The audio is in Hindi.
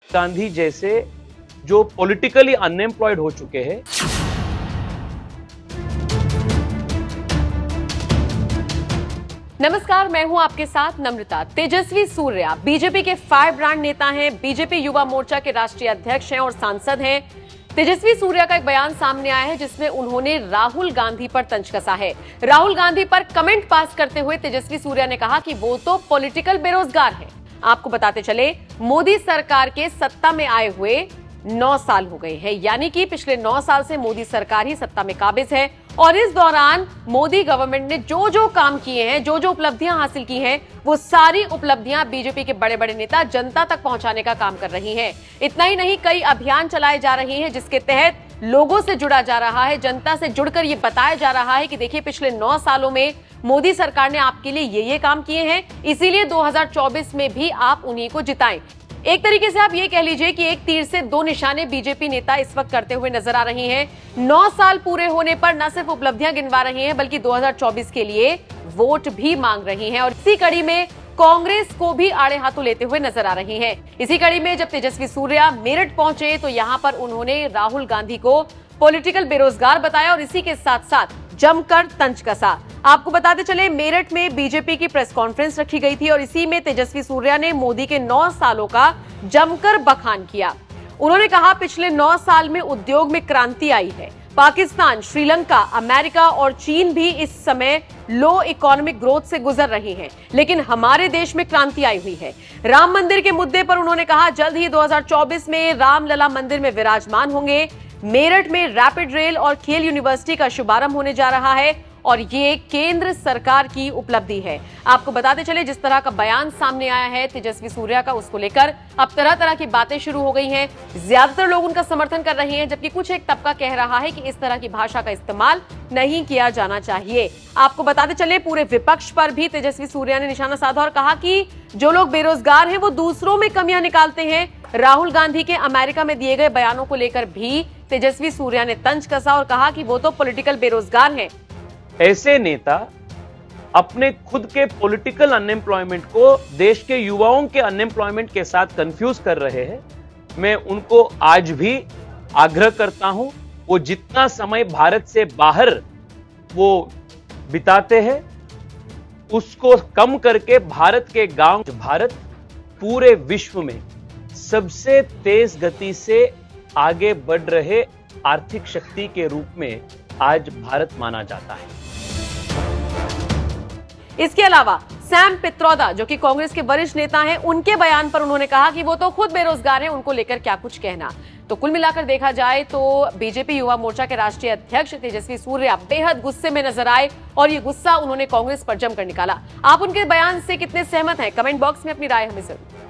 गांधी जैसे जो पॉलिटिकली अनएम्प्लॉयड हो चुके हैं, नमस्कार, मैं हूं आपके साथ नम्रता। तेजस्वी सूर्या बीजेपी के फायर ब्रांड नेता हैं, बीजेपी युवा मोर्चा के राष्ट्रीय अध्यक्ष हैं और सांसद हैं। तेजस्वी सूर्या का एक बयान सामने आया है जिसमें उन्होंने राहुल गांधी पर तंज कसा है। राहुल गांधी पर कमेंट पास करते हुए तेजस्वी सूर्या ने कहा कि वो तो पॉलिटिकल बेरोजगार है। आपको बताते चले, मोदी सरकार के सत्ता में आए हुए 9 साल हो गए हैं, यानी कि पिछले 9 साल से मोदी सरकार ही सत्ता में काबिज है और इस दौरान मोदी गवर्नमेंट ने जो जो काम किए हैं, जो जो उपलब्धियां हासिल की हैं, वो सारी उपलब्धियां बीजेपी के बड़े बड़े नेता जनता तक पहुंचाने का काम कर रही हैं। इतना ही नहीं, कई अभियान चलाए जा रहे हैं जिसके तहत लोगों से जुड़ा जा रहा है, जनता से जुड़कर ये बताया जा रहा है कि देखिए पिछले 9 सालों में मोदी सरकार ने आपके लिए ये काम किए हैं, इसीलिए 2024 में भी आप उन्हीं को जिताएं। एक तरीके से आप ये कह लीजिए कि एक तीर से 2 निशाने बीजेपी नेता इस वक्त करते हुए नजर आ रही हैं। 9 साल पूरे होने पर न सिर्फ उपलब्धियां गिनवा रही हैं बल्कि 2024 के लिए वोट भी मांग रही हैं और इसी कड़ी में कांग्रेस को भी आड़े हाथों लेते हुए नजर आ रही हैं। इसी कड़ी में जब तेजस्वी सूर्या मेरठ पहुंचे तो यहां पर उन्होंने राहुल गांधी को पॉलिटिकल बेरोजगार बताया और इसी के साथ साथ जमकर तंज कसा। आपको बताते चले, मेरठ में बीजेपी की प्रेस कॉन्फ्रेंस रखी गई थी और इसी में तेजस्वी सूर्या ने मोदी के 9 सालों का जमकर बखान किया। उन्होंने कहा, पिछले 9 साल में उद्योग में क्रांति आई है। पाकिस्तान, श्रीलंका, अमेरिका और चीन भी इस समय लो इकोनॉमिक ग्रोथ से गुजर रही हैं, लेकिन हमारे देश में क्रांति आई हुई है। राम मंदिर के मुद्दे पर उन्होंने कहा, जल्द ही 2024 में रामलला मंदिर में विराजमान होंगे। मेरठ में रैपिड रेल और खेल यूनिवर्सिटी का शुभारंभ होने जा रहा है और ये केंद्र सरकार की उपलब्धि है। आपको बताते चले, जिस तरह का बयान सामने आया है तेजस्वी सूर्या का, उसको लेकर अब तरह तरह की बातें शुरू हो गई हैं। ज्यादातर लोग उनका समर्थन कर रहे हैं जबकि कुछ एक तबका कह रहा है कि इस तरह की भाषा का इस्तेमाल नहीं किया जाना चाहिए। आपको बताते चले, पूरे विपक्ष पर भी तेजस्वी सूर्या ने निशाना साधा और कहा कि जो लोग बेरोजगार हैं वो दूसरों में कमियां निकालते हैं। राहुल गांधी के अमेरिका में दिए गए बयानों को लेकर भी तेजस्वी सूर्या ने तंज कसा और कहा कि वो तो पॉलिटिकल बेरोजगार हैं। ऐसे नेता अपने खुद के पॉलिटिकल अनएम्प्लॉयमेंट को देश के युवाओं के अनएम्प्लॉयमेंट के साथ कंफ्यूज कर रहे हैं। मैं उनको आज भी आग्रह करता हूं, वो जितना समय भारत से बाहर वो बिताते हैं उसको कम करके भारत के गांव, भारत पूरे विश्व में सबसे तेज गति से आगे बढ़ रहे आर्थिक शक्ति के रूप में आज भारत माना जाता है। इसके अलावा सैम पित्रोदा, जो कि कांग्रेस के वरिष्ठ नेता हैं, उनके बयान पर उन्होंने कहा कि वो तो खुद बेरोजगार हैं, उनको लेकर क्या कुछ कहना। तो कुल मिलाकर देखा जाए तो बीजेपी युवा मोर्चा के राष्ट्रीय अध्यक्ष तेजस्वी सूर्या बेहद गुस्से में नजर आए और ये गुस्सा उन्होंने कांग्रेस पर जमकर निकाला। आप उनके बयान से कितने सहमत हैं? कमेंट बॉक्स में अपनी राय हमें जरूर